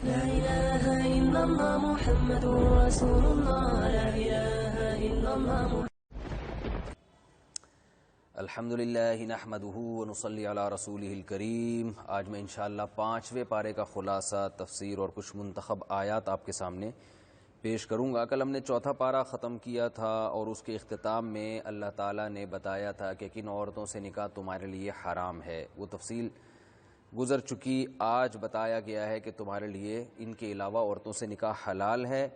لا إله إلا الله محمد رسول الله لا إله إلا الله الحمدللہ نحمدہ ونصلی علی رسولہ الکریم۔ آج میں انشاءاللہ 5ویں پارے کا خلاصہ، تفسیر اور کچھ منتخب آیات آپ کے سامنے پیش کروں گا۔ کل ہم نے 4تھا پارہ ختم کیا تھا اور اس کے اختتام میں اللہ تعالیٰ نے بتایا تھا کہ کن عورتوں سے نکاح تمہارے لیے حرام ہے، وہ تفصیل گزر چکی۔ آج بتایا گیا ہے کہ تمہارے لیے ان کے علاوہ عورتوں سے نکاح حلال ہے،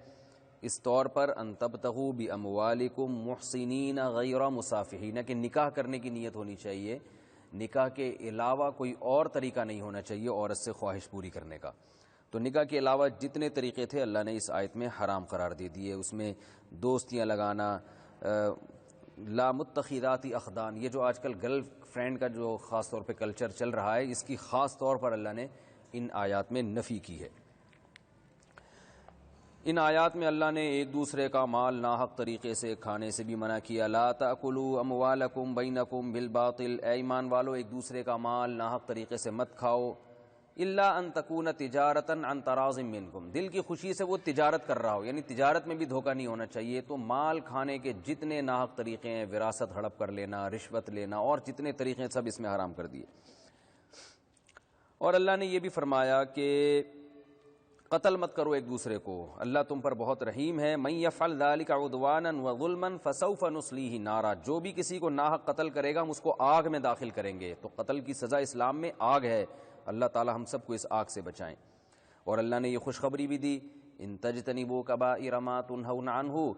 اس طور پر ان تبتغوا باموالکم محسنین غیر مسافحین، کہ نکاح کرنے کی نیت ہونی چاہیے، نکاح کے علاوہ کوئی اور طریقہ نہیں ہونا چاہیے عورت سے خواہش پوری کرنے کا۔ تو نکاح کے علاوہ جتنے طریقے تھے اللہ نے اس آیت میں حرام قرار دے دیے، اس میں دوستیاں لگانا، لا متخذات اخدان، یہ جو آج کل گرل فرینڈ کا جو خاص طور پہ کلچر چل رہا ہے، اس کی خاص طور پر اللہ نے ان آیات میں نفی کی ہے۔ ان آیات میں اللہ نے ایک دوسرے کا مال ناحق طریقے سے کھانے سے بھی منع کیا۔ لا تأکلوا اموالکم بینکم بالباطل، اے ایمان والو ایک دوسرے کا مال ناحق طریقے سے مت کھاؤ، الا ان تکون تجارتا عن تراض منکم، دل کی خوشی سے وہ تجارت کر رہا ہو، یعنی تجارت میں بھی دھوکہ نہیں ہونا چاہیے۔ تو مال کھانے کے جتنے ناحق طریقے ہیں، وراثت ہڑپ کر لینا، رشوت لینا اور جتنے طریقے ہیں، سب اس میں حرام کر دیے۔ اور اللہ نے یہ بھی فرمایا کہ قتل مت کرو ایک دوسرے کو، اللہ تم پر بہت رحیم ہے۔ من یفعل ذلک عدوانا وظلما فسوف نصلیہ نارا، جو بھی کسی کو ناحق قتل کرے گا ہم اس کو آگ میں داخل کریں گے۔ تو قتل کی سزا اسلام میں آگ ہے، اللہ تعالی ہم سب کو اس آگ سے بچائیں۔ اور اللہ نے یہ خوشخبری بھی دی، ان تجتنبوا کبائر ما تنہون عنہ،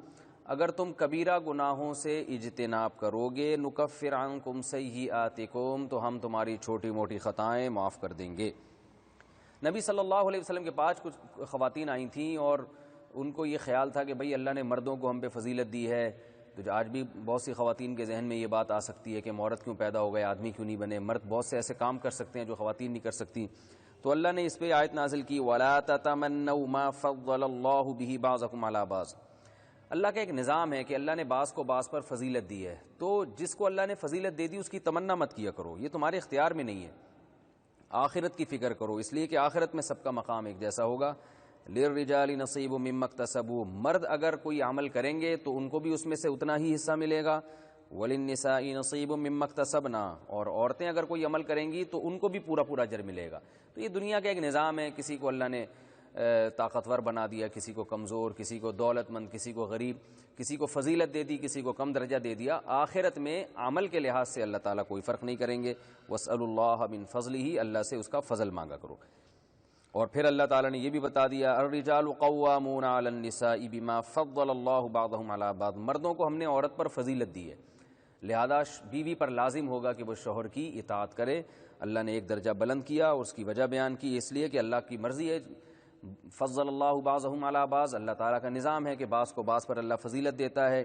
اگر تم کبیرہ گناہوں سے اجتناب کرو گے، نکفر عنکم سیئاتکم، تو ہم تمہاری چھوٹی موٹی خطائیں معاف کر دیں گے۔ نبی صلی اللہ علیہ وسلم کے پاس کچھ خواتین آئی تھیں اور ان کو یہ خیال تھا کہ بھئی اللہ نے مردوں کو ہم پہ فضیلت دی ہے، تو آج بھی بہت سی خواتین کے ذہن میں یہ بات آ سکتی ہے کہ ہم عورت کیوں پیدا ہو گئے، آدمی کیوں نہیں بنے، مرد بہت سے ایسے کام کر سکتے ہیں جو خواتین نہیں کر سکتی۔ تو اللہ نے اس پہ آیت نازل کی، وَلَا تَتَمَنَّوْا مَا فَضَّلَ اللَّهُ بِهِ بَعْضَكُمْ عَلَىٰ بَعْضٍ، اللہ کا ایک نظام ہے کہ اللہ نے بعض کو بعض پر فضیلت دی ہے، تو جس کو اللہ نے فضیلت دے دی اس کی تمنا مت کیا کرو، یہ تمہارے اختیار میں نہیں ہے، آخرت کی فکر کرو، اس لیے کہ آخرت میں سب کا مقام ایک جیسا ہوگا۔ لِلرِّجَالِ نَصِيبٌ مِّمَّا اكْتَسَبُوا، مرد اگر کوئی عمل کریں گے تو ان کو بھی اس میں سے اتنا ہی حصہ ملے گا۔ وَلِلنِّسَاءِ نَصِيبٌ مِّمَّا اكْتَسَبْنَا، اور عورتیں اگر کوئی عمل کریں گی تو ان کو بھی پورا پورا اجر ملے گا۔ تو یہ دنیا کا ایک نظام ہے، کسی کو اللہ نے طاقتور بنا دیا، کسی کو کمزور، کسی کو دولت مند، کسی کو غریب، کسی کو فضیلت دے دی، کسی کو کم درجہ دے دیا۔ آخرت میں عمل کے لحاظ سے اللہ تعالیٰ کوئی فرق نہیں کریں گے۔ وَاسْأَلُوا اللَّهَ مِن فَضْلِهِ، اللہ سے اس کا فضل مانگا کرو۔ اور پھر اللہ تعالیٰ نے یہ بھی بتا دیا، الرجال قوامون علی النساء بما فضل اللہ بعضهم علی بعض، مردوں کو ہم نے عورت پر فضیلت دی ہے، لہذا بیوی پر لازم ہوگا کہ وہ شوہر کی اطاعت کرے۔ اللہ نے ایک درجہ بلند کیا اور اس کی وجہ بیان کی، اس لیے کہ اللہ کی مرضی ہے، فضل اللہ بعضهم علی بعض، اللہ تعالیٰ کا نظام ہے کہ بعض کو بعض پر اللہ فضیلت دیتا ہے۔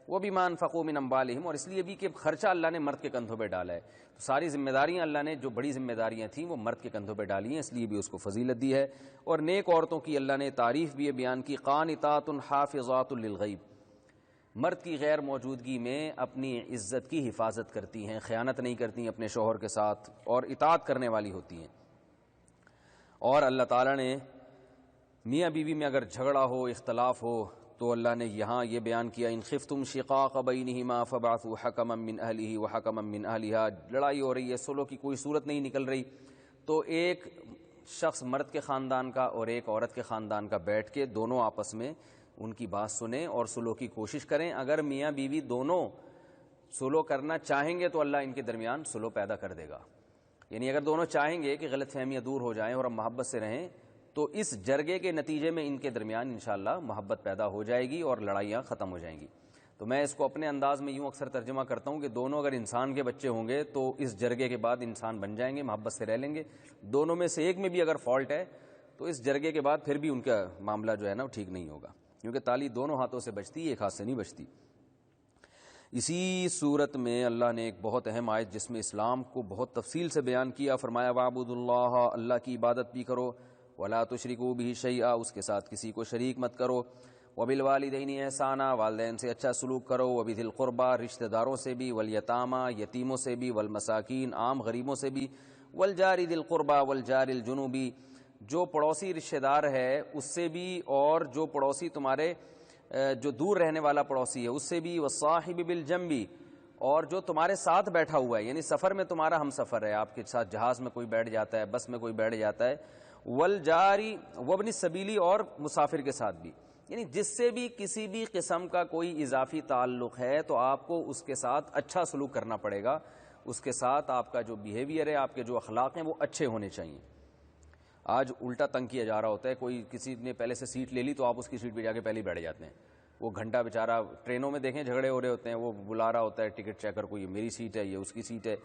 وَبِمَا أَنفَقُوا مِنْ أَمْوَالِهِمْ، اور اس لیے بھی کہ خرچہ اللہ نے مرد کے کندھوں پہ ڈالا ہے، تو ساری ذمہ داریاں اللہ نے جو بڑی ذمہ داریاں تھیں وہ مرد کے کندھوں پہ ڈالی ہیں، اس لیے بھی اس کو فضیلت دی ہے۔ اور نیک عورتوں کی اللہ نے تعریف بھی بیان کی، قانتات حافظات للغیب، مرد کی غیر موجودگی میں اپنی عزت کی حفاظت کرتی ہیں، خیانت نہیں کرتی اپنے شوہر کے ساتھ اور اطاعت کرنے والی ہوتی ہیں۔ اور اللہ تعالیٰ نے میاں بیوی میں اگر جھگڑا ہو، اختلاف ہو، تو اللہ نے یہاں یہ بیان کیا، ان خفتم شقاق بینہما فبعثوا حکما من اہلہ وحکما من اہلہا، لڑائی ہو رہی ہے، صلح کی کوئی صورت نہیں نکل رہی، تو ایک شخص مرد کے خاندان کا اور ایک عورت کے خاندان کا بیٹھ کے دونوں آپس میں ان کی بات سنیں اور صلح کی کوشش کریں۔ اگر میاں بیوی دونوں صلح کرنا چاہیں گے تو اللہ ان کے درمیان صلح پیدا کر دے گا، یعنی اگر دونوں چاہیں گے کہ غلط فہمیاں دور ہو جائیں اور ہم محبت سے رہیں تو اس جرگے کے نتیجے میں ان کے درمیان انشاءاللہ محبت پیدا ہو جائے گی اور لڑائیاں ختم ہو جائیں گی۔ تو میں اس کو اپنے انداز میں یوں اکثر ترجمہ کرتا ہوں کہ دونوں اگر انسان کے بچے ہوں گے تو اس جرگے کے بعد انسان بن جائیں گے، محبت سے رہ لیں گے۔ دونوں میں سے ایک میں بھی اگر فالٹ ہے تو اس جرگے کے بعد پھر بھی ان کا معاملہ جو ہے نا وہ ٹھیک نہیں ہوگا، کیونکہ تالی دونوں ہاتھوں سے بجتی ہے، ایک ہاتھ سے نہیں بجتی۔ اسی صورت میں اللہ نے ایک بہت اہم آیت جس میں اسلام کو بہت تفصیل سے بیان کیا، فرمایا وَاعْبُدُوا اللَّهَ، اللہ کی عبادت بھی کرو، وَلَا تُشْرِكُوا بِهِ شَيْئًا، اس کے ساتھ کسی کو شریک مت کرو، وَبِالْوَالِدَيْنِ إِحْسَانًا، والدین سے اچھا سلوک کرو، وَبِذِي الْقُرْبَى، رشتہ داروں سے بھی، وَالْيَتَامَى، یتیموں سے بھی، وَالْمَسَاكِين، عام غریبوں سے بھی، وَالْجَارِ ذِي الْقُرْبَى وَالْجَارِ الْجُنُوبِ، جو پڑوسی رشتہ دار ہے اس سے بھی، اور جو پڑوسی تمہارے جو دور رہنے والا پڑوسی ہے اس سے بھی، والصاحب بالجنب، اور جو تمہارے ساتھ بیٹھا ہوا ہے، یعنی سفر میں تمہارا ہم سفر ہے، آپ کے ساتھ جہاز میں کوئی بیٹھ جاتا ہے، بس میں کوئی بیٹھ جاتا ہے، والجاری وابن السبیلی، اور مسافر کے ساتھ بھی، یعنی جس سے بھی کسی بھی قسم کا کوئی اضافی تعلق ہے تو آپ کو اس کے ساتھ اچھا سلوک کرنا پڑے گا، اس کے ساتھ آپ کا جو بیہیویئر ہے، آپ کے جو اخلاق ہیں وہ اچھے ہونے چاہیے۔ آج الٹا تنگ کیا جا رہا ہوتا ہے، کوئی کسی نے پہلے سے سیٹ لے لی تو آپ اس کی سیٹ پہ جا کے پہلے ہی بیٹھ جاتے ہیں، وہ گھنٹہ بیچارہ ٹرینوں میں دیکھیں جھگڑے ہو رہے ہوتے ہیں، وہ بلا رہا ہوتا ہے ٹکٹ چیکر کو، یہ میری سیٹ ہے، یہ اس کی سیٹ ہے۔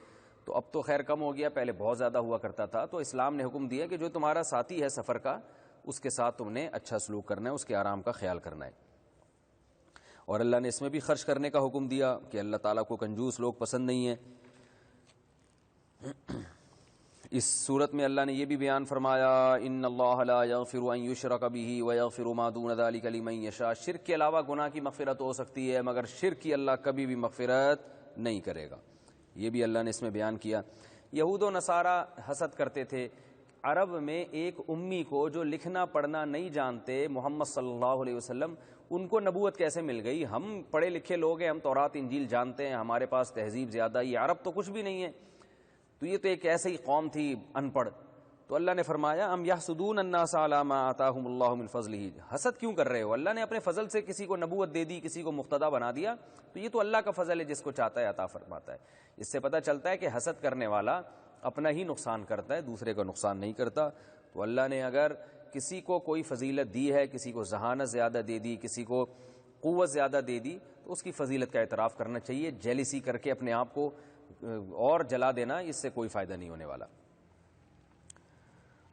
تو اب تو خیر کم ہو گیا، پہلے بہت زیادہ ہوا کرتا تھا۔ تو اسلام نے حکم دیا کہ جو تمہارا ساتھی ہے سفر کا، اس کے ساتھ تم نے اچھا سلوک کرنا ہے، اس کے آرام کا خیال کرنا ہے۔ اور اللہ نے اس میں بھی خرچ کرنے کا حکم دیا کہ اللہ تعالیٰ کو کنجوس لوگ پسند نہیں ہیں۔ اس صورت میں اللہ نے یہ بھی بیان فرمایا، ان اللہ لا یغفر ان یشرک بہ ویغفر ما دون ذلک لمن یشاء، شرک کے علاوہ گناہ کی مغفرت ہو سکتی ہے مگر شرک کی اللہ کبھی بھی مغفرت نہیں کرے گا، یہ بھی اللہ نے اس میں بیان کیا۔ یہود و نصارہ حسد کرتے تھے، عرب میں ایک امی کو جو لکھنا پڑھنا نہیں جانتے، محمد صلی اللہ علیہ وسلم، ان کو نبوت کیسے مل گئی؟ ہم پڑھے لکھے لوگ ہیں، ہم تورات انجیل جانتے ہیں، ہمارے پاس تہذیب زیادہ، یہ عرب تو کچھ بھی نہیں ہے، تو یہ تو ایک ایسے ہی قوم تھی ان پڑھ۔ تو اللہ نے فرمایا ام یحسدون الناس علی ما آتاہم اللہ من فضلہ، حسد کیوں کر رہے ہو؟ اللہ نے اپنے فضل سے کسی کو نبوت دے دی، کسی کو مقتدی بنا دیا، تو یہ تو اللہ کا فضل ہے، جس کو چاہتا ہے عطا فرماتا ہے۔ اس سے پتہ چلتا ہے کہ حسد کرنے والا اپنا ہی نقصان کرتا ہے، دوسرے کا نقصان نہیں کرتا۔ تو اللہ نے اگر کسی کو کوئی فضیلت دی ہے، کسی کو ذہانت زیادہ دے دی، کسی کو قوت زیادہ دے دی، تو اس کی فضیلت کا اعتراف کرنا چاہیے۔ جیلسی کر کے اپنے آپ کو اور جلا دینا، اس سے کوئی فائدہ نہیں ہونے والا۔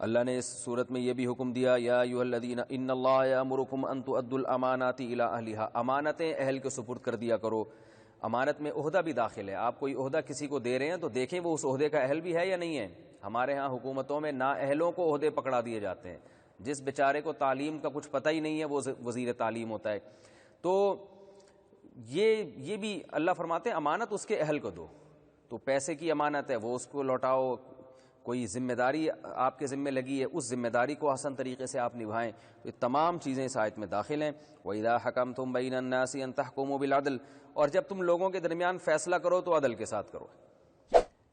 اللہ نے اس صورت میں یہ بھی حکم دیا، یا ایھا الذین ان اللہ یامرکم ان تؤدوا الامانات الی اہلھا، امانتیں اہل کے سپرد کر دیا کرو۔ امانت میں عہدہ بھی داخل ہے، آپ کوئی عہدہ کسی کو دے رہے ہیں تو دیکھیں وہ اس عہدے کا اہل بھی ہے یا نہیں ہے۔ ہمارے ہاں حکومتوں میں نااہلوں کو عہدے پکڑا دیے جاتے ہیں، جس بیچارے کو تعلیم کا کچھ پتہ ہی نہیں ہے وہ وزیر تعلیم ہوتا ہے۔ تو یہ بھی اللہ فرماتے ہیں امانت اس کے اہل کو دو۔ تو پیسے کی امانت ہے وہ اس کو لوٹاؤ، کوئی ذمہ داری آپ کے ذمہ لگی ہے اس ذمہ داری کو حسن طریقے سے آپ نبھائیں۔ تو یہ تمام چیزیں اس آیت میں داخل ہیں۔ وَإِذَا حَكَمْتُمْ بَيْنَ النَّاسِ أَن تَحْكُمُوا بِالْعَدْلِ، اور جب تم لوگوں کے درمیان فیصلہ کرو تو عدل کے ساتھ کرو۔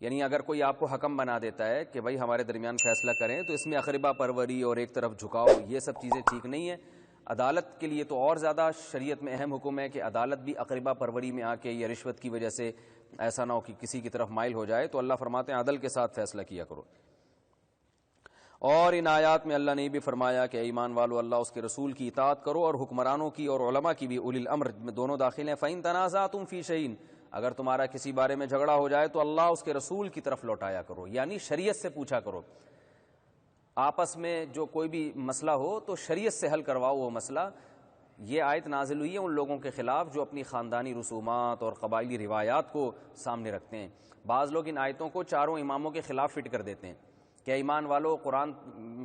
یعنی اگر کوئی آپ کو حکم بنا دیتا ہے کہ بھائی ہمارے درمیان فیصلہ کریں، تو اس میں اقربا پروری اور ایک طرف جھکاؤ، یہ سب چیزیں ٹھیک نہیں ہیں۔ عدالت کے لیے تو اور زیادہ شریعت میں اہم حکم ہے کہ عدالت بھی اقربا پروری میں آ کے یا رشوت کی وجہ سے ایسا نہ ہو کہ کسی کی طرف مائل ہو جائے۔ تو اللہ فرماتے ہیں عدل کے ساتھ فیصلہ کیا کرو۔ اور ان آیات میں اللہ نے یہ بھی فرمایا کہ ایمان والو اللہ اس کے رسول کی اطاعت کرو، اور حکمرانوں کی اور علماء کی بھی، اولی الامر میں دونوں داخل ہیں۔ فَإِن تَنَازَعْتُمْ فِي شَيْءٍ، اگر تمہارا کسی بارے میں جھگڑا ہو جائے تو اللہ اس کے رسول کی طرف لوٹایا کرو، یعنی شریعت سے پوچھا کرو۔ آپس میں جو کوئی بھی مسئلہ ہو تو شریعت سے حل کرواؤ وہ مسئلہ۔ یہ آیت نازل ہوئی ہے ان لوگوں کے خلاف جو اپنی خاندانی رسومات اور قبائلی روایات کو سامنے رکھتے ہیں۔ بعض لوگ ان آیتوں کو چاروں اماموں کے خلاف فٹ کر دیتے ہیں کہ ایمان والو، قرآن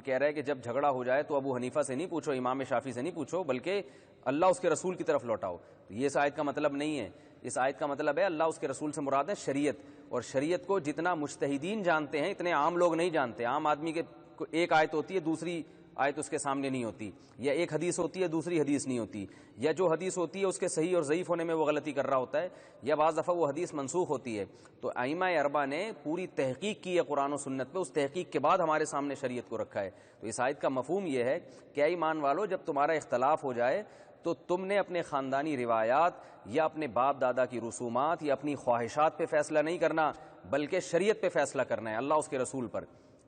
کہہ رہا ہے کہ جب جھگڑا ہو جائے تو ابو حنیفہ سے نہیں پوچھو، امام شافعی سے نہیں پوچھو، بلکہ اللہ اس کے رسول کی طرف لوٹاؤ۔ تو یہ اس آیت کا مطلب نہیں ہے، اس آیت کا مطلب ہے اللہ اس کے رسول سے مراد ہے شریعت، اور شریعت کو جتنا مجتہدین جانتے ہیں اتنے عام لوگ نہیں جانتے۔ عام آدمی کے ایک آیت ہوتی ہے، دوسری آیت اس کے سامنے نہیں ہوتی، یا ایک حدیث ہوتی ہے دوسری حدیث نہیں ہوتی، یا جو حدیث ہوتی ہے اس کے صحیح اور ضعیف ہونے میں وہ غلطی کر رہا ہوتا ہے، یا بعض دفعہ وہ حدیث منسوخ ہوتی ہے۔ تو ائمہ اربعہ نے پوری تحقیق کی ہے قرآن و سنت پہ، اس تحقیق کے بعد ہمارے سامنے شریعت کو رکھا ہے۔ تو اس آیت کا مفہوم یہ ہے کہ اے ایمان والو، جب تمہارا اختلاف ہو جائے تو تم نے اپنے خاندانی روایات یا اپنے باپ دادا کی رسومات یا اپنی خواہشات پہ فیصلہ نہیں کرنا، بلکہ شریعت پہ فیصلہ کرنا ہے، اللہ اس کے رسول پر۔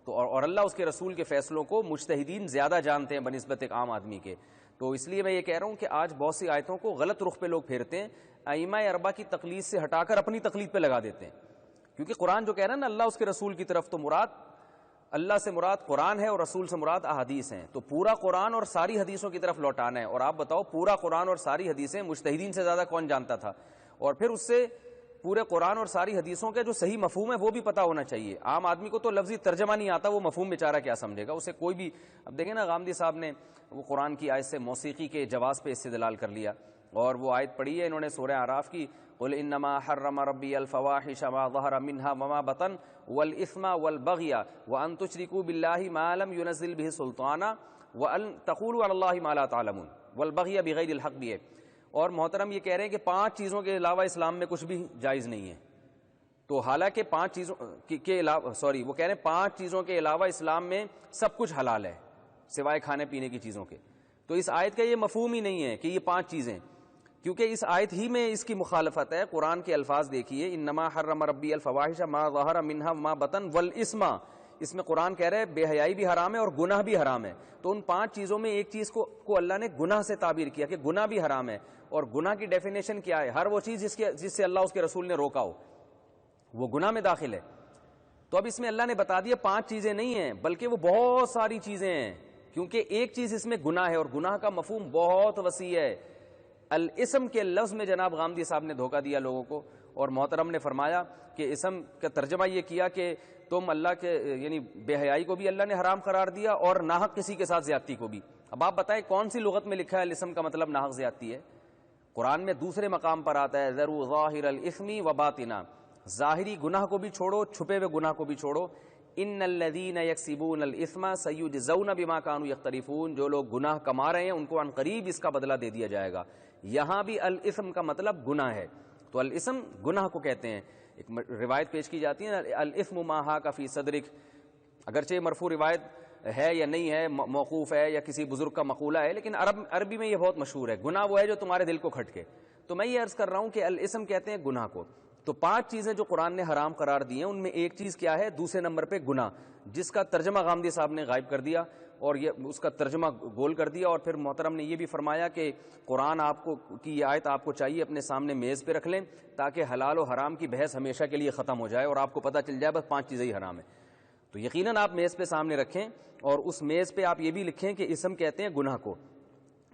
تو اور اللہ اس کے رسول کے فیصلوں کو مجتہدین زیادہ جانتے ہیں بنسبت ایک عام آدمی کے۔ تو اس لیے میں یہ کہہ رہا ہوں کہ آج بہت سی آیتوں کو غلط رخ پہ لوگ پھیرتے ہیں، ائمہ اربعہ کی تقلید سے ہٹا کر اپنی تقلید پہ لگا دیتے ہیں، کیونکہ قرآن جو کہہ رہا ہے نا اللہ اس کے رسول کی طرف، تو مراد اللہ سے مراد قرآن ہے اور رسول سے مراد احادیث ہیں۔ تو پورا قرآن اور ساری حدیثوں کی طرف لوٹانا ہے۔ اور آپ بتاؤ پورا قرآن اور ساری حدیثیں مجتہدین سے زیادہ کون جانتا تھا؟ اور پھر اس سے پورے قرآن اور ساری حدیثوں کا جو صحیح مفہوم ہے وہ بھی پتہ ہونا چاہیے۔ عام آدمی کو تو لفظی ترجمہ نہیں آتا، وہ مفہوم بیچارہ کیا سمجھے گا؟ اسے کوئی بھی، اب دیکھیں نا غامدی صاحب نے وہ قرآن کی آیت سے موسیقی کے جواز پہ استدلال کر لیا اور وہ آیت پڑھی ہے انہوں نے سورہ اعراف کی، قل انما حرم ربی الفواحش ما ظہر منها وما بطن والاثم والبغی وان تشرکوا باللہ ما لم ينزل به سلطانا وان تقولوا علی اللہ ما لا تعلمون، والبغی بغیر الحق بھی ہے۔ اور محترم یہ کہہ رہے ہیں کہ 5 چیزوں کے علاوہ اسلام میں کچھ بھی جائز نہیں ہے، تو حالانکہ 5 چیزوں کے علاوہ وہ کہہ رہے ہیں 5 چیزوں کے علاوہ اسلام میں سب کچھ حلال ہے سوائے کھانے پینے کی چیزوں کے، تو اس آیت کا یہ مفہوم ہی نہیں ہے کہ یہ 5 چیزیں، کیونکہ اس آیت ہی میں اس کی مخالفت ہے۔ قرآن کے الفاظ دیکھیے، انما حرم ربی الفواحش ما ظہر منها وما بطن والاثم، اس میں قرآن کہہ رہا ہے بے حیائی بھی حرام ہے اور گناہ بھی حرام ہے، تو ان 5 چیزوں میں ایک چیز کو اللہ نے گناہ سے تعبیر کیا کہ گناہ بھی حرام ہے، اور گناہ کی ڈیفینیشن کیا ہے؟ ہر وہ چیز جس سے اللہ اس کے رسول نے روکا ہو وہ گناہ میں داخل ہے۔ تو اب اس میں اللہ نے بتا دیا 5 چیزیں نہیں ہیں بلکہ وہ بہت ساری چیزیں ہیں، کیونکہ ایک چیز اس میں گناہ ہے، اور گناہ کا مفہوم بہت وسیع ہے۔ الاسم کے لفظ میں جناب غامدی صاحب نے دھوکہ دیا لوگوں کو، اور محترم نے فرمایا کہ اسم کا ترجمہ یہ کیا کہ تم اللہ کے یعنی بے حیائی کو بھی اللہ نے حرام قرار دیا اور ناحق کسی کے ساتھ زیادتی کو بھی۔ اب آپ بتائیں کون سی لغت میں لکھا ہے الاسم کا مطلب ناحق زیادتی ہے؟ قرآن میں دوسرے مقام پر آتا ہے ذرو ظاہر الاثم وباطنا، ظاہری گناہ کو بھی چھوڑو، چھپے ہوئے گناہ کو بھی چھوڑو۔ ان الذین یکسبون الاثم سیجزون بما کانوا یقترفون، جو لوگ گناہ کما رہے ہیں ان کو عن قریب اس کا بدلہ دے دیا جائے گا۔ یہاں بھی الاثم کا مطلب گناہ ہے، تو الاثم گناہ کو کہتے ہیں۔ ایک روایت پیش کی جاتی ہے الاثم ما حاک فی صدرک، اگرچہ مرفوع روایت ہے یا نہیں ہے، موقوف ہے یا کسی بزرگ کا مقولہ ہے، لیکن عربی میں یہ بہت مشہور ہے، گناہ وہ ہے جو تمہارے دل کو کھٹکے۔ تو میں یہ عرض کر رہا ہوں کہ الاثم کہتے ہیں گناہ کو۔ تو 5 چیزیں جو قرآن نے حرام قرار دی ہیں ان میں ایک چیز کیا ہے؟ دوسرے نمبر پہ گناہ، جس کا ترجمہ غامدی صاحب نے غائب کر دیا اور یہ اس کا ترجمہ گول کر دیا، اور پھر محترم نے یہ بھی فرمایا کہ قرآن آپ کو کی یہ آیت آپ کو چاہیے اپنے سامنے میز پہ رکھ لیں تاکہ حلال و حرام کی بحث ہمیشہ کے لیے ختم ہو جائے اور آپ کو پتہ چل جائے بس 5 چیزیں ہی حرام ہیں۔ تو یقیناً آپ میز پہ سامنے رکھیں اور اس میز پہ آپ یہ بھی لکھیں کہ اسم کہتے ہیں گناہ کو،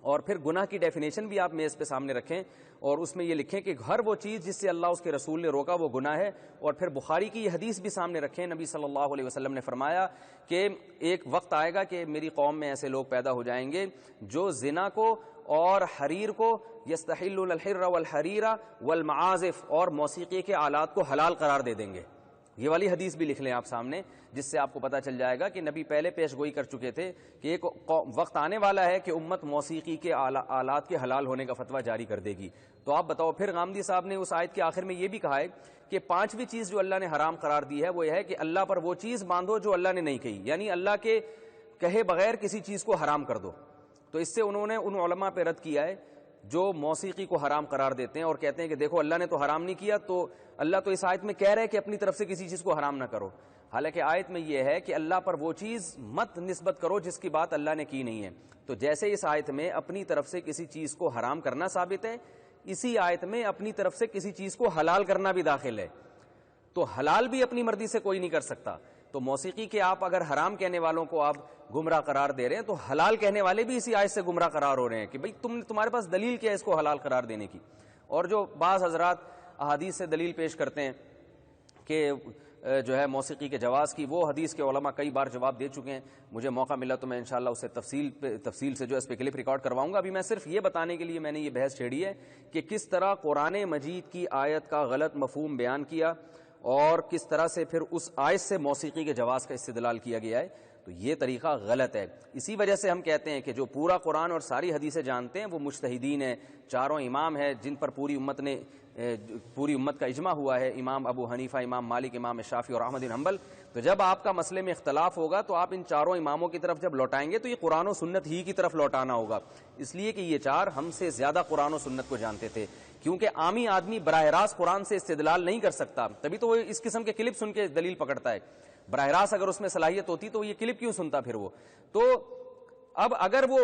اور پھر گناہ کی ڈیفینیشن بھی آپ میز پہ سامنے رکھیں اور اس میں یہ لکھیں کہ ہر وہ چیز جس سے اللہ اس کے رسول نے روکا وہ گناہ ہے، اور پھر بخاری کی یہ حدیث بھی سامنے رکھیں۔ نبی صلی اللہ علیہ وسلم نے فرمایا کہ ایک وقت آئے گا کہ میری قوم میں ایسے لوگ پیدا ہو جائیں گے جو زنا کو اور حریر کو، یستحلون الحر والحریر والمعازف، اور موسیقی کے آلات کو حلال قرار دے دیں گے۔ یہ والی حدیث بھی لکھ لیں آپ سامنے، جس سے آپ کو پتہ چل جائے گا کہ نبی پہلے پیش گوئی کر چکے تھے کہ ایک وقت آنے والا ہے کہ امت موسیقی کے آلات کے حلال ہونے کا فتویٰ جاری کر دے گی۔ تو آپ بتاؤ، پھر غامدی صاحب نے اس آیت کے آخر میں یہ بھی کہا ہے کہ 5ویں چیز جو اللہ نے حرام قرار دی ہے وہ یہ ہے کہ اللہ پر وہ چیز باندھو جو اللہ نے نہیں کہی، یعنی اللہ کے کہے بغیر کسی چیز کو حرام کر دو۔ تو اس سے انہوں نے ان علماء پہ رد کیا ہے جو موسیقی کو حرام قرار دیتے ہیں اور کہتے ہیں کہ دیکھو اللہ نے تو حرام نہیں کیا، تو اللہ تو اس آیت میں کہہ رہے ہے کہ اپنی طرف سے کسی چیز کو حرام نہ کرو، حالانکہ آیت میں یہ ہے کہ اللہ پر وہ چیز مت نسبت کرو جس کی بات اللہ نے کی نہیں ہے۔ تو جیسے اس آیت میں اپنی طرف سے کسی چیز کو حرام کرنا ثابت ہے، اسی آیت میں اپنی طرف سے کسی چیز کو حلال کرنا بھی داخل ہے۔ تو حلال بھی اپنی مرضی سے کوئی نہیں کر سکتا، تو موسیقی کے آپ اگر حرام کہنے والوں کو آپ گمراہ قرار دے رہے ہیں تو حلال کہنے والے بھی اسی آیت سے گمراہ قرار ہو رہے ہیں کہ بھئی تمہارے پاس دلیل کیا ہے اس کو حلال قرار دینے کی۔ اور جو بعض حضرات احادیث سے دلیل پیش کرتے ہیں کہ جو ہے موسیقی کے جواز کی، وہ حدیث کے علماء کئی بار جواب دے چکے ہیں، مجھے موقع ملا تو میں انشاءاللہ اسے تفصیل سے جو اس پہ کلپ ریکارڈ کرواؤں گا۔ ابھی میں صرف یہ بتانے کے لیے میں نے یہ بحث چھیڑی ہے کہ کس طرح قرآن مجید کی آیت کا غلط مفہوم بیان کیا اور کس طرح سے پھر اس آیت سے موسیقی کے جواز کا استدلال کیا گیا ہے، تو یہ طریقہ غلط ہے۔ اسی وجہ سے ہم کہتے ہیں کہ جو پورا قرآن اور ساری حدیثیں جانتے ہیں وہ مجتہدین ہیں، 4 امام ہیں جن پر پوری امت کا اجماع ہوا ہے، امام ابو حنیفہ، امام مالک، امام شافعی اور احمد بن حنبل۔ تو جب آپ کا مسئلے میں اختلاف ہوگا تو آپ ان 4 اماموں کی طرف جب لوٹائیں گے تو یہ قرآن و سنت ہی کی طرف لوٹانا ہوگا، اس لیے کہ یہ 4 ہم سے زیادہ قرآن و سنت کو جانتے تھے، کیونکہ عامی آدمی براہ راست قرآن سے استدلال نہیں کر سکتا، تبھی تو وہ اس قسم کے کلپ سن کے دلیل پکڑتا ہے۔ براہ راست اگر اس میں صلاحیت ہوتی تو یہ کلپ کیوں سنتا پھر وہ؟ تو اب اگر وہ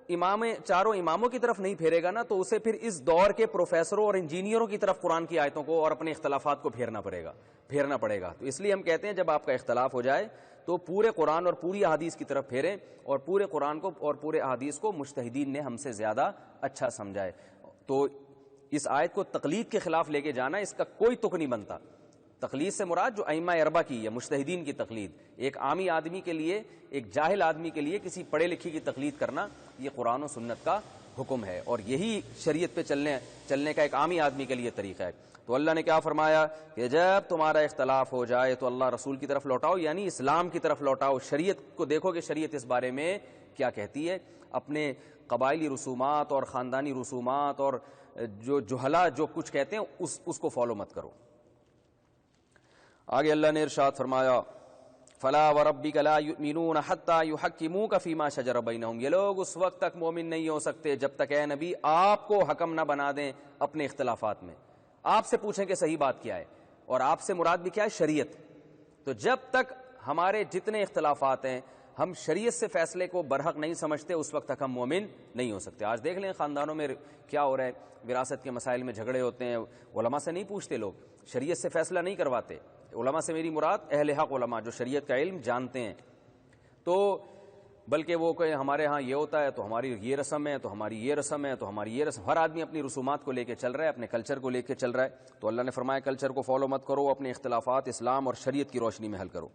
4 اماموں کی طرف نہیں پھیرے گا نا تو اسے پھر اس دور کے پروفیسروں اور انجینئروں کی طرف قرآن کی آیتوں کو اور اپنے اختلافات کو پھیرنا پڑے گا۔ تو اس لیے ہم کہتے ہیں جب آپ کا اختلاف ہو جائے تو پورے قرآن اور پوری احادیث کی طرف پھیریں، اور پورے قرآن کو اور پورے احادیث کو مجتہدین نے ہم سے زیادہ اچھا سمجھائے۔ تو اس آیت کو تقلید کے خلاف لے کے جانا اس کا کوئی تک نہیں بنتا۔ تقلید سے مراد جو ائمہ اربعہ کی ہے، مجتہدین کی تقلید، ایک عامی آدمی کے لیے، ایک جاہل آدمی کے لیے کسی پڑھے لکھے کی تقلید کرنا یہ قرآن و سنت کا حکم ہے، اور یہی شریعت پہ چلنے کا ایک عامی آدمی کے لیے طریقہ ہے۔ تو اللہ نے کیا فرمایا کہ جب تمہارا اختلاف ہو جائے تو اللہ رسول کی طرف لوٹاؤ، یعنی اسلام کی طرف لوٹاؤ، شریعت کو دیکھو کہ شریعت اس بارے میں کیا کہتی ہے، اپنے قبائلی رسومات اور خاندانی رسومات اور جو جہلا جو کچھ کہتے ہیں اس کو فالو مت کرو۔ آگے اللہ نے ارشاد فرمایا فلا وربک لا یؤمنون حتی یحکموک فیما شجر بینہم، یہ لوگ اس وقت تک مومن نہیں ہو سکتے جب تک اے نبی آپ کو حکم نہ بنا دیں اپنے اختلافات میں، آپ سے پوچھیں کہ صحیح بات کیا ہے، اور آپ سے مراد بھی کیا ہے، شریعت۔ تو جب تک ہمارے جتنے اختلافات ہیں ہم شریعت سے فیصلے کو برحق نہیں سمجھتے اس وقت تک ہم مومن نہیں ہو سکتے۔ آج دیکھ لیں خاندانوں میں کیا ہو رہا ہے، وراثت کے مسائل میں جھگڑے ہوتے ہیں، علماء سے نہیں پوچھتے لوگ، شریعت سے فیصلہ نہیں کرواتے۔ علماء سے میری مراد اہل حق علماء جو شریعت کا علم جانتے ہیں، تو بلکہ وہ کہ ہمارے ہاں یہ ہوتا ہے تو ہماری یہ رسم ہے، تو ہماری یہ رسم ہے، تو ہماری یہ رسم، ہر آدمی اپنی رسومات کو لے کے چل رہا ہے، اپنے کلچر کو لے کے چل رہا ہے۔ تو اللہ نے فرمایا کلچر کو فالو مت کرو، اپنے اختلافات اسلام اور شریعت کی روشنی میں حل کرو۔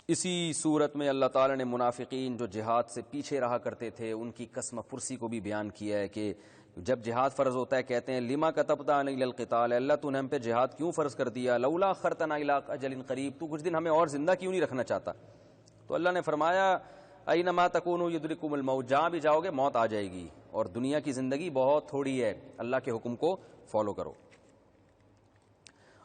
اسی صورت میں اللہ تعالی نے منافقین جو جہاد سے پیچھے رہا کرتے تھے ان کی قسم پرسی کو بھی بیان کیا ہے کہ جب جہاد فرض ہوتا ہے کہتے ہیں لما کتبت علینا القتال، اللہ تو نے ہم پہ جہاد کیوں فرض کر دیا، لولا اخرتنا الی اجل قریب، تو کچھ دن ہمیں اور زندہ کیوں نہیں رکھنا چاہتا۔ تو اللہ نے فرمایا اینما تکونوا یدرککم الموت، جہاں بھی جاؤ گے موت آ جائے گی، اور دنیا کی زندگی بہت تھوڑی ہے، اللہ کے حکم کو فالو کرو۔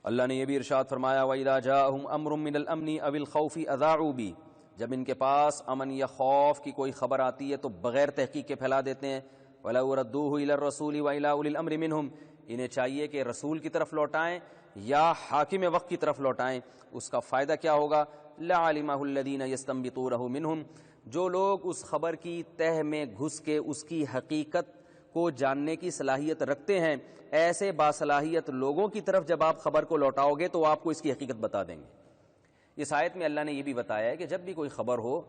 اللہ نے یہ بھی ارشاد فرمایا وَإِذَا جَاءَهُمْ أَمْرٌ مِّنَ الْأَمْنِ أَوِ الْخَوْفِ أَذَاعُوا بِهِ، جب ان کے پاس امن یا خوف کی کوئی خبر آتی ہے تو بغیر تحقیق کے پھیلا دیتے ہیں۔ وَلَوْ رَدُّوهُ إِلَى الرَّسُولِ وَإِلَىٰ أُولِي الْأَمْرِ مِنْهُمْ، انہیں چاہیے کہ رسول کی طرف لوٹائیں یا حاکم وقت کی طرف لوٹائیں، اس کا فائدہ کیا ہوگا، لَعَلِمَهُ الَّذِينَ يَسْتَنبِطُونَهُ مِنْهُمْ، جو لوگ اس خبر کی تہ میں گھس کے اس کی حقیقت کو جاننے کی صلاحیت رکھتے ہیں، ایسے باصلاحیت لوگوں کی طرف جب آپ خبر کو لوٹاؤ گے تو آپ کو اس کی حقیقت بتا دیں گے۔ اس آیت میں اللہ نے یہ بھی بتایا ہے کہ جب بھی کوئی خبر ہو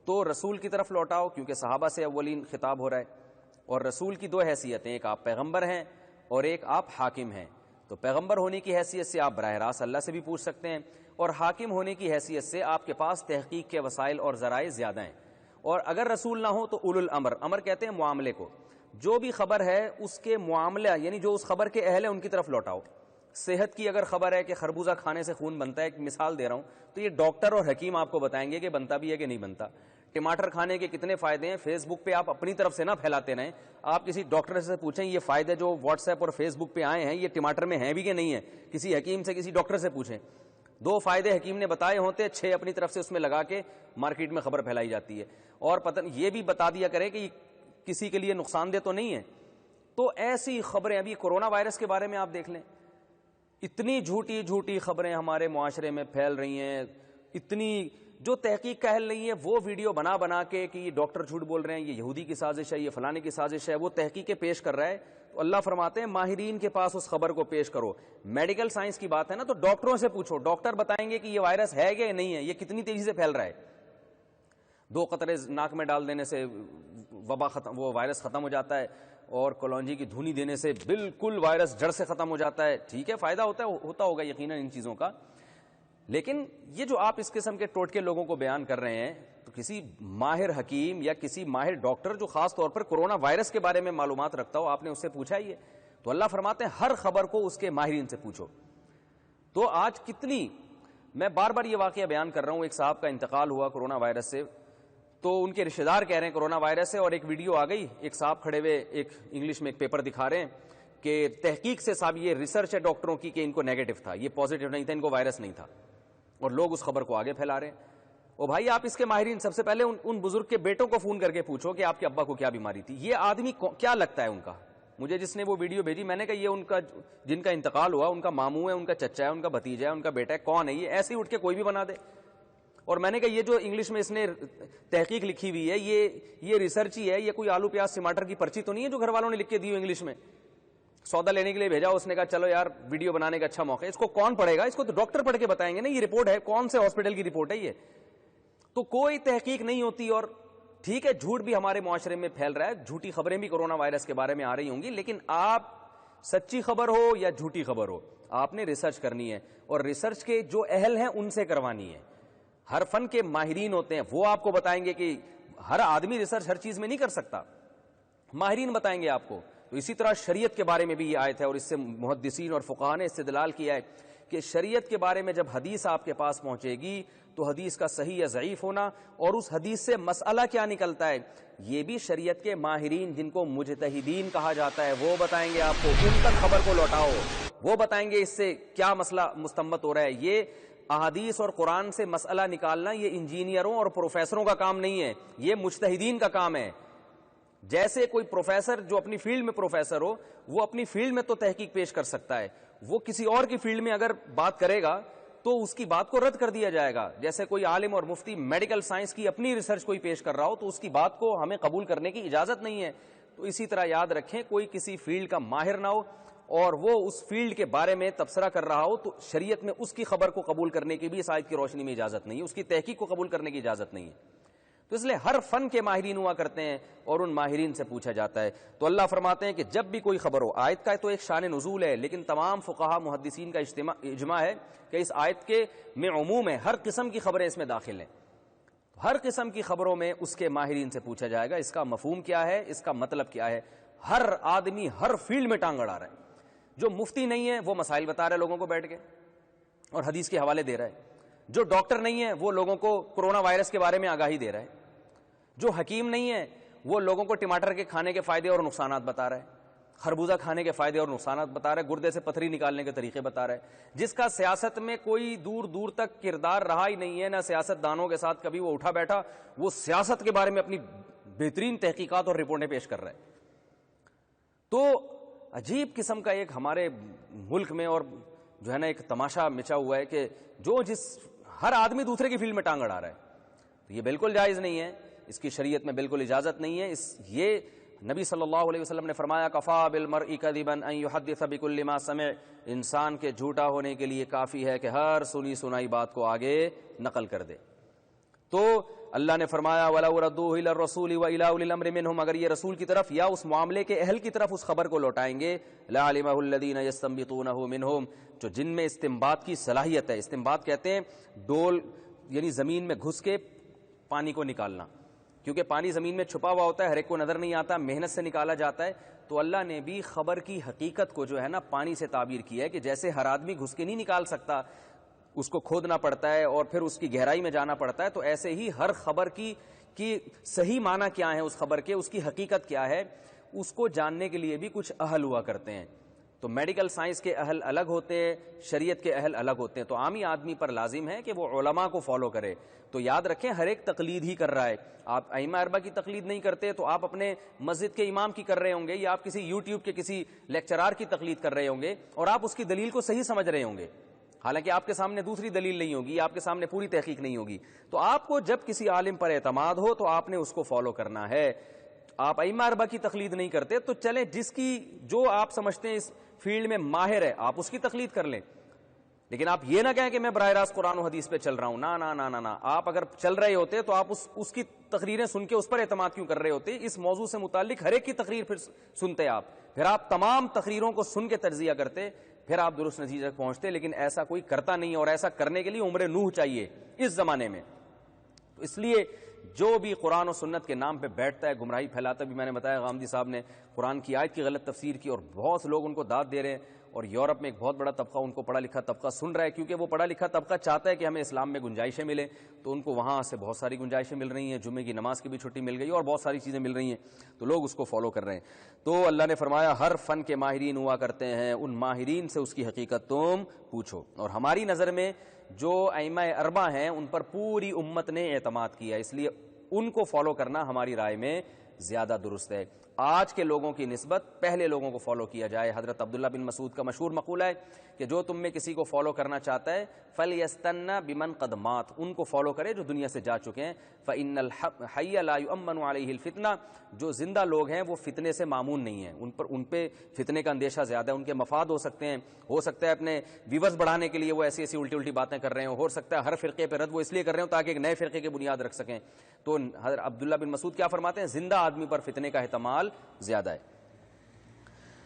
تو رسول کی طرف لوٹاؤ، کیونکہ صحابہ سے اولین خطاب ہو رہا ہے، اور رسول کی دو حیثیتیں، ایک آپ پیغمبر ہیں اور ایک آپ حاکم ہیں۔ تو پیغمبر ہونے کی حیثیت سے آپ براہ راست اللہ سے بھی پوچھ سکتے ہیں، اور حاکم ہونے کی حیثیت سے آپ کے پاس تحقیق کے وسائل اور ذرائع زیادہ ہیں۔ اور اگر رسول نہ ہو تو اولو الامر، امر کہتے ہیں معاملے کو، جو بھی خبر ہے اس کے معاملہ یعنی جو اس خبر کے اہل ہیں ان کی طرف لوٹاؤ۔ صحت کی اگر خبر ہے کہ خربوزہ کھانے سے خون بنتا ہے، ایک مثال دے رہا ہوں، تو یہ ڈاکٹر اور حکیم آپ کو بتائیں گے کہ بنتا بھی ہے کہ نہیں بنتا۔ ٹماٹر کھانے کے کتنے فائدے ہیں، فیس بک پہ آپ اپنی طرف سے نہ پھیلاتے رہیں، آپ کسی ڈاکٹر سے پوچھیں یہ فائدے جو واٹس ایپ اور فیس بک پہ آئے ہیں یہ ٹماٹر میں ہیں بھی کہ نہیں ہیں، کسی حکیم سے کسی ڈاکٹر سے پوچھیں، 2 فائدے حکیم نے بتائے ہوتے، 6 اپنی طرف سے اس میں لگا کے مارکیٹ میں خبر پھیلائی جاتی ہے، اور پتہ یہ بھی بتا دیا کرے کہ کسی کے لیے نقصان دہ تو نہیں ہے۔ تو ایسی خبریں، ابھی کورونا وائرس کے بارے میں آپ دیکھ لیں، اتنی جھوٹی جھوٹی خبریں ہمارے معاشرے میں پھیل رہی ہیں، اتنی جو تحقیق کا اہل نہیں ہے وہ ویڈیو بنا بنا کے کہ یہ ڈاکٹر جھوٹ بول رہے ہیں، یہ یہودی کی سازش ہے، یہ فلانے کی سازش ہے، وہ تحقیقیں پیش کر رہا ہے۔ تو اللہ فرماتے ہیں ماہرین کے پاس اس خبر کو پیش کرو۔ میڈیکل سائنس کی بات ہے نا، تو ڈاکٹروں سے پوچھو، ڈاکٹر بتائیں گے کہ یہ وائرس ہے کہ نہیں ہے، یہ کتنی تیزی سے پھیل رہا ہے۔ 2 قطرے ناک میں ڈال دینے سے وبا ختم، وہ وائرس ختم ہو جاتا ہے، اور کلونجی کی دھونی دینے سے بالکل وائرس جڑ سے ختم ہو جاتا ہے۔ ٹھیک ہے، فائدہ ہوتا ہوگا یقیناً ان چیزوں کا، لیکن یہ جو آپ اس قسم کے ٹوٹکے لوگوں کو بیان کر رہے ہیں، تو کسی ماہر حکیم یا کسی ماہر ڈاکٹر جو خاص طور پر کورونا وائرس کے بارے میں معلومات رکھتا ہو، آپ نے اس سے پوچھا ہی ہے؟ تو اللہ فرماتے ہیں ہر خبر کو اس کے ماہرین سے پوچھو۔ تو آج کتنی، میں بار بار یہ واقعہ بیان کر رہا ہوں، ایک صاحب کا انتقال ہوا کورونا وائرس سے، تو ان کے رشتہ دار کہہ رہے ہیں کورونا وائرس ہے، اور ایک ویڈیو آ گئی، ایک صاحب کھڑے ہوئے ایک انگلش میں ایک پیپر دکھا رہے ہیں کہ تحقیق سے صاحب یہ ریسرچ ہے ڈاکٹروں کی کہ ان کو نیگیٹو تھا، یہ پازیٹیو نہیں تھا، ان کو وائرس نہیں تھا، اور لوگ اس خبر کو آگے پھیلا رہے ہیں۔ اور بھائی آپ اس کے ماہرین سب سے پہلے ان بزرگ کے بیٹوں کو فون کر کے پوچھو کہ آپ کے ابا کو کیا بیماری تھی، یہ آدمی کیا لگتا ہے ان کا۔ مجھے جس نے وہ ویڈیو بھیجی میں نے کہا یہ ان کا جن کا انتقال ہوا ان کا ماموں ہے، ان کا چچا ہے، ان کا بھتیجا ہے، ان کا بیٹا ہے، کون ہے یہ؟ ایسے ہی اٹھ کے کوئی بھی بنا دے۔ اور میں نے کہا یہ جو انگلش میں اس نے تحقیق لکھی ہوئی ہے یہ ریسرچ ہی ہے، یہ کوئی آلو پیاز ٹماٹر کی پرچی تو نہیں ہے جو گھر والوں نے لکھ کے دی ہو انگلش میں۔ سودا لینے کے لیے بھیجا، اس نے کہا چلو یار ویڈیو بنانے کا اچھا موقع ہے، اس کو کون پڑھے گا؟ اس کو تو ڈاکٹر پڑھ کے بتائیں گے نا، یہ رپورٹ ہے کون سے ہاسپٹل کی رپورٹ ہے یہ؟ تو کوئی تحقیق نہیں ہوتی۔ اور ٹھیک ہے جھوٹ بھی ہمارے معاشرے میں پھیل رہا ہے، جھوٹی خبریں بھی کورونا وائرس کے بارے میں آ رہی ہوں گی، لیکن آپ سچی خبر ہو یا جھوٹی خبر ہو آپ نے ریسرچ کرنی ہے، اور ریسرچ کے جو اہل ہیں ان سے کروانی ہے۔ ہر فن کے ماہرین ہوتے ہیں، وہ آپ کو بتائیں گے کہ ہر آدمی ریسرچ ہر چیز میں نہیں کر سکتا، ماہرین بتائیں گے آپ کو۔ تو اسی طرح شریعت کے بارے میں بھی یہ آیت ہے، اور اس سے محدثین اور فقہاء نے استدلال کیا ہے کہ شریعت کے بارے میں جب حدیث آپ کے پاس پہنچے گی تو حدیث کا صحیح یا ضعیف ہونا اور اس حدیث سے مسئلہ کیا نکلتا ہے یہ بھی شریعت کے ماہرین جن کو مجتہدین کہا جاتا ہے وہ بتائیں گے آپ کو۔ ان تک خبر کو لوٹاؤ، وہ بتائیں گے اس سے کیا مسئلہ مستنبط ہو رہا ہے۔ یہ احادیث اور قرآن سے مسئلہ نکالنا یہ انجینئروں اور پروفیسروں کا کام نہیں ہے، یہ مجتہدین کا کام ہے۔ جیسے کوئی پروفیسر جو اپنی فیلڈ میں پروفیسر ہو وہ اپنی فیلڈ میں تو تحقیق پیش کر سکتا ہے، وہ کسی اور کی فیلڈ میں اگر بات کرے گا تو اس کی بات کو رد کر دیا جائے گا۔ جیسے کوئی عالم اور مفتی میڈیکل سائنس کی اپنی ریسرچ کوئی پیش کر رہا ہو تو اس کی بات کو ہمیں قبول کرنے کی اجازت نہیں ہے۔ تو اسی طرح یاد رکھیں کوئی کسی فیلڈ کا ماہر نہ ہو اور وہ اس فیلڈ کے بارے میں تبصرہ کر رہا ہو تو شریعت میں اس کی خبر کو قبول کرنے کی بھی اس آیت کی روشنی میں اجازت نہیں ہے، اس کی تحقیق کو قبول کرنے کی اجازت نہیں ہے۔ تو اس لیے ہر فن کے ماہرین ہوا کرتے ہیں اور ان ماہرین سے پوچھا جاتا ہے۔ تو اللہ فرماتے ہیں کہ جب بھی کوئی خبر ہو، آیت کا تو ایک شان نزول ہے لیکن تمام فقہا محدثین کا اجماع ہے کہ اس آیت کے میں عموم ہے، ہر قسم کی خبریں اس میں داخل ہیں۔ ہر قسم کی خبروں میں اس کے ماہرین سے پوچھا جائے گا اس کا مفہوم کیا ہے، اس کا مطلب کیا ہے۔ ہر آدمی ہر فیلڈ میں ٹانگ اڑا رہا ہے۔ جو مفتی نہیں ہے وہ مسائل بتا رہا ہے لوگوں کو بیٹھ کے اور حدیث کے حوالے دے رہا ہے۔ جو ڈاکٹر نہیں ہے وہ لوگوں کو کرونا وائرس کے بارے میں آگاہی دے رہا ہے۔ جو حکیم نہیں ہے وہ لوگوں کو ٹماٹر کے کھانے کے فائدے اور نقصانات بتا رہا ہے، خربوزہ کھانے کے فائدے اور نقصانات بتا رہا ہے، گردے سے پتھری نکالنے کے طریقے بتا رہا ہے۔ جس کا سیاست میں کوئی دور دور تک کردار رہا ہی نہیں ہے، نہ سیاست دانوں کے ساتھ کبھی وہ اٹھا بیٹھا، وہ سیاست کے بارے میں اپنی بہترین تحقیقات اور رپورٹیں پیش کر رہا ہے۔ تو عجیب قسم کا ایک ہمارے ملک میں اور جو ہے نا ایک تماشا مچا ہوا ہے کہ ہر آدمی دوسرے کی فیلڈ میں ٹانگ اڑا رہا ہے۔ تو یہ بالکل جائز نہیں ہے، اس کی شریعت میں بالکل اجازت نہیں ہے۔ یہ نبی صلی اللہ علیہ وسلم نے فرمایا کفا بالمرء کذبا ان یحدث بکل ما سمع، انسان کے جھوٹا ہونے کے لیے کافی ہے کہ ہر سنی سنائی بات کو آگے نقل کر دے۔ تو اللہ نے فرمایا وَلَوْ رَدُّوهُ إِلَى الرَّسُولِ وَإِلَىٰ أُولِي الْأَمْرِ مِنْهُمْ، اگر یہ رسول کی طرف یا اس معاملے کے اہل کی طرف اس خبر کو لوٹائیں گے لَعَلِمَهُ الَّذِينَ يَسْتَنبِطُونَهُ مِنْهُمْ، جو جن میں استنباط کی صلاحیت ہے۔ استنباط کہتے ہیں ڈول یعنی زمین میں گھس کے پانی کو نکالنا، کیونکہ پانی زمین میں چھپا ہوا ہوتا ہے، ہر ایک کو نظر نہیں آتا، محنت سے نکالا جاتا ہے۔ تو اللہ نے بھی خبر کی حقیقت کو جو ہے نا پانی سے تعبیر کیا ہے کہ جیسے ہر آدمی گھس کے نہیں نکال سکتا، اس کو کھودنا پڑتا ہے اور پھر اس کی گہرائی میں جانا پڑتا ہے، تو ایسے ہی ہر خبر کی صحیح معنی کیا ہے، اس خبر کے اس کی حقیقت کیا ہے، اس کو جاننے کے لیے بھی کچھ اہل ہوا کرتے ہیں۔ تو میڈیکل سائنس کے اہل الگ ہوتے ہیں، شریعت کے اہل الگ ہوتے ہیں۔ تو عامی آدمی پر لازم ہے کہ وہ علماء کو فالو کرے۔ تو یاد رکھیں ہر ایک تقلید ہی کر رہا ہے۔ آپ ائمہ اربعہ کی تقلید نہیں کرتے تو آپ اپنے مسجد کے امام کی کر رہے ہوں گے، یا آپ کسی یوٹیوب کے کسی لیکچرار کی تقلید کر رہے ہوں گے اور آپ اس کی دلیل کو صحیح سمجھ رہے ہوں گے، حالانکہ آپ کے سامنے دوسری دلیل نہیں ہوگی، آپ کے سامنے پوری تحقیق نہیں ہوگی۔ تو آپ کو جب کسی عالم پر اعتماد ہو تو آپ نے اس کو فالو کرنا ہے۔ آپ ائمہ اربعہ کی تقلید نہیں کرتے تو چلیں جس کی جو آپ سمجھتے ہیں اس فیلڈ میں ماہر ہے آپ اس کی تقلید کر لیں، لیکن آپ یہ نہ کہیں کہ میں براہ راست قرآن و حدیث پہ چل رہا ہوں۔ نا نا نا نا نا، آپ اگر چل رہے ہوتے تو آپ اس کی تقریریں سن کے اس پر اعتماد کیوں کر رہے ہوتے؟ اس موضوع سے متعلق ہر ایک کی تقریر پھر سنتے پھر آپ تمام تقریروں کو سن کے تجزیہ کرتے، پھر آپ درست نتیجے تک پہنچتے، لیکن ایسا کوئی کرتا نہیں، اور ایسا کرنے کے لیے عمر نوح چاہیے اس زمانے میں۔ تو اس لیے جو بھی قرآن و سنت کے نام پہ بیٹھتا ہے گمراہی پھیلاتا، بھی میں نے بتایا غامدی صاحب نے قرآن کی آیت کی غلط تفسیر کی اور بہت سے لوگ ان کو داد دے رہے ہیں، اور یورپ میں ایک بہت بڑا طبقہ ان کو پڑھا لکھا طبقہ سن رہا ہے، کیونکہ وہ پڑھا لکھا طبقہ چاہتا ہے کہ ہمیں اسلام میں گنجائشیں ملیں، تو ان کو وہاں سے بہت ساری گنجائشیں مل رہی ہیں، جمعے کی نماز کی بھی چھٹی مل گئی اور بہت ساری چیزیں مل رہی ہیں، تو لوگ اس کو فالو کر رہے ہیں۔ تو اللہ نے فرمایا ہر فن کے ماہرین ہوا کرتے ہیں، ان ماہرین سے اس کی حقیقت تم پوچھو۔ اور ہماری نظر میں جو ائمہ اربعہ ہیں ان پر پوری امت نے اعتماد کیا، اس لیے ان کو فالو کرنا ہماری رائے میں زیادہ درست ہے۔ آج کے لوگوں کی نسبت پہلے لوگوں کو فالو کیا جائے۔ حضرت عبداللہ بن مسعود کا مشہور مقولہ ہے کہ جو تم میں کسی کو فالو کرنا چاہتا ہے فَلْيَسْتَنَّ بِمَنْ قَدْ مَاتَ، ان کو فالو کرے جو دنیا سے جا چکے ہیں۔ فَإِنَّ الْحَيَّ لَا يُؤَمَّنُ عَلَيْهِ الْفِتْنَةُ، جو زندہ لوگ ہیں وہ فتنے سے مامون نہیں ہیں، ان پہ فتنے کا اندیشہ زیادہ ہے، ان کے مفاد ہو سکتے ہیں، ہو سکتا ہے اپنے ویورز بڑھانے کے لیے وہ ایسی ایسی الٹی الٹی باتیں کر رہے ہوں، ہو سکتا ہے ہر فرقے پہ رد وہ اس لیے کر رہے ہوں تاکہ ایک نئے فرقے کی بنیاد رکھ سکیں۔ تو حضرت عبداللہ بن مسعود کیا فرماتے ہیں؟ زندہ آدمی پر فتنے کا احتمال زیادہ ہے۔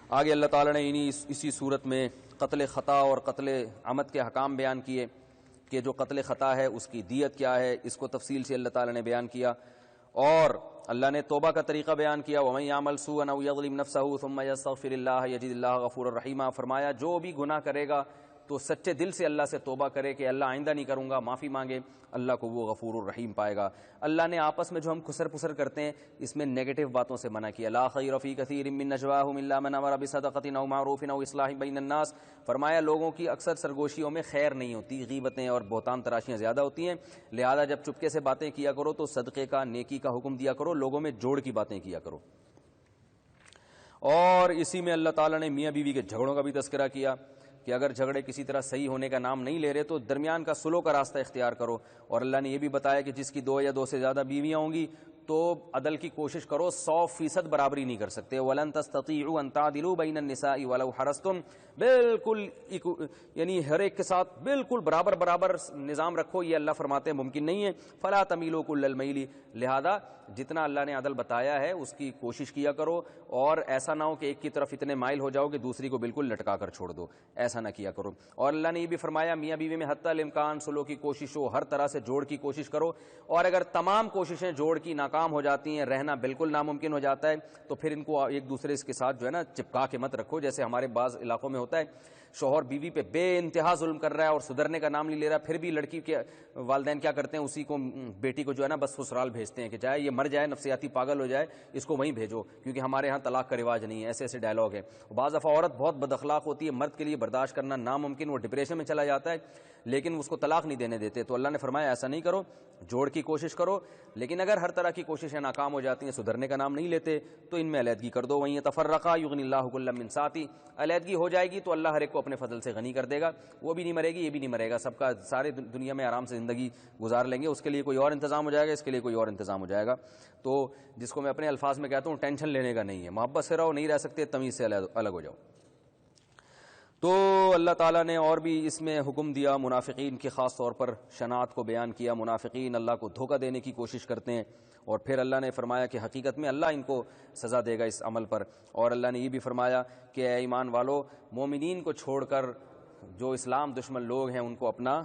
آگے اللہ تعالیٰ نے اسی صورت میں قتل خطا اور قتل عمد کے حکام بیان کیے کہ جو قتل خطا ہے اس کی دیت کیا ہے، اس کو تفصیل سے اللہ تعالیٰ نے بیان کیا، اور اللہ نے توبہ کا طریقہ بیان کیا، وَمَن يَعْمَلْ سُوءًا أَوْ يَظْلِمْ نَفْسَهُ ثُمَّ يَسْتَغْفِرِ اللَّهَ يَجِدِ اللَّهَ غَفُورًا رَحِيمًا، فرمایا جو بھی گناہ کرے گا تو سچے دل سے اللہ سے توبہ کرے کہ اللہ آئندہ نہیں کروں گا، معافی مانگے، اللہ کو وہ غفور الرحیم پائے گا۔ اللہ نے آپس میں جو ہم خسر پسر کرتے ہیں اس میں نیگیٹو باتوں سے منع کیا، لا خیر فی کثیر من نجواہم الا من امر بصدقۃ او معروف او اصلاح بین الناس، فرمایا لوگوں کی اکثر سرگوشیوں میں خیر نہیں ہوتی، غیبتیں اور بہتان تراشیاں زیادہ ہوتی ہیں، لہذا جب چپکے سے باتیں کیا کرو تو صدقے کا، نیکی کا حکم دیا کرو، لوگوں میں جوڑ کی باتیں کیا کرو۔ اور اسی میں اللہ تعالیٰ نے میاں بیوی کے جھگڑوں کا بھی تذکرہ کیا کہ اگر جھگڑے کسی طرح صحیح ہونے کا نام نہیں لے رہے تو درمیان کا سلو کا راستہ اختیار کرو، اور اللہ نے یہ بھی بتایا کہ جس کی 2 یا 2 سے زیادہ بیویاں ہوں گی تو عدل کی کوشش کرو، 100% برابری نہیں کر سکتے، وَلَن تَسْتَطِيعُوا أَن تَعْدِلُوا بَيْنَ النِّسَاءِ وَلَوْ حَرَصْتُمْ، بالکل یعنی ہر ایک کے ساتھ بالکل برابر نظام رکھو، یہ اللہ فرماتے ہیں ممکن نہیں ہے، فَلَا تَمِيلُوا كُلَّ الْمَيْلِ، لہذا جتنا اللہ نے عدل بتایا ہے اس کی کوشش کیا کرو، اور ایسا نہ ہو کہ ایک کی طرف اتنے مائل ہو جاؤ کہ دوسری کو بالکل لٹکا کر چھوڑ دو، ایسا نہ کیا کرو۔ اور اللہ نے یہ بھی فرمایا میاں بیوی میں حتی الامکان سلو کی کوشش ہو، ہر طرح سے جوڑ کی کوشش کرو، اور اگر تمام کوششیں جوڑ کی ناکام ہو جاتی ہیں، رہنا بالکل ناممکن ہو جاتا ہے، تو پھر ان کو ایک دوسرے کے ساتھ جو ہے نا چپکا کے مت رکھو، جیسے ہمارے بعض علاقوں میں ہوتا ہے شوہر بیوی پہ بے انتہا ظلم کر رہا ہے اور سدھرنے کا نام نہیں لے رہا، پھر بھی لڑکی کے والدین کیا کرتے ہیں، اسی کو بیٹی کو جو ہے نا بس سسرال بھیجتے ہیں کہ جائے یہ مر جائے، نفسیاتی پاگل ہو جائے، اس کو وہیں بھیجو کیونکہ ہمارے ہاں طلاق کا رواج نہیں ہے، ایسے ڈائلاگ ہے۔ بعض دفعہ عورت بہت بد اخلاق ہوتی ہے، مرد کے لیے برداشت کرنا ناممکن، وہ ڈپریشن میں چلا جاتا ہے لیکن اس کو طلاق نہیں دینے دیتے، تو اللہ نے فرمایا ایسا نہیں کرو، جوڑ کی کوشش کرو، لیکن اگر ہر طرح کی کوششیں ناکام ہو جاتی ہیں، سدھرنے کا نام نہیں لیتے، تو ان میں علیحدگی کر دو، وہیں تفرقا یغنی اللہ کلا من سعتی، علیحدگی ہو جائے گی تو اللہ ہر ایک کو اپنے فضل سے غنی کر دے گا، وہ بھی نہیں مرے گی، یہ بھی نہیں مرے گا، سب کا سارے دنیا میں آرام سے زندگی گزار لیں گے، اس کے لیے کوئی اور انتظام ہو جائے گا، اس کے لیے کوئی اور انتظام ہو جائے گا۔ تو جس کو میں اپنے الفاظ میں کہتا ہوں ٹینشن لینے کا نہیں ہے، محبت سے رہو، نہیں رہ سکتے تمیز سے الگ ہو جاؤ۔ تو اللہ تعالیٰ نے اور بھی اس میں حکم دیا، منافقین کی خاص طور پر شناعت کو بیان کیا، منافقین اللہ کو دھوکہ دینے کی کوشش کرتے ہیں، اور پھر اللہ نے فرمایا کہ حقیقت میں اللہ ان کو سزا دے گا اس عمل پر، اور اللہ نے یہ بھی فرمایا کہ اے ایمان والو، مومنین کو چھوڑ کر جو اسلام دشمن لوگ ہیں ان کو اپنا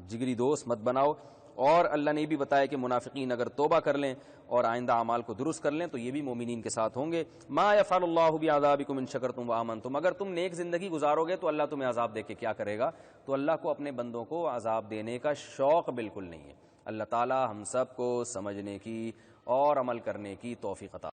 جگری دوست مت بناؤ، اور اللہ نے یہ بھی بتایا کہ منافقین اگر توبہ کر لیں اور آئندہ اعمال کو درست کر لیں تو یہ بھی مومنین کے ساتھ ہوں گے۔ ما یفعل اللہ بعذابکم ان شکرتم وآمنتم، اگر تم نیک زندگی گزارو گے تو اللہ تمہیں عذاب دے کے کیا کرے گا؟ تو اللہ کو اپنے بندوں کو عذاب دینے کا شوق بالکل نہیں ہے۔ اللہ تعالی ہم سب کو سمجھنے کی اور عمل کرنے کی توفیق عطا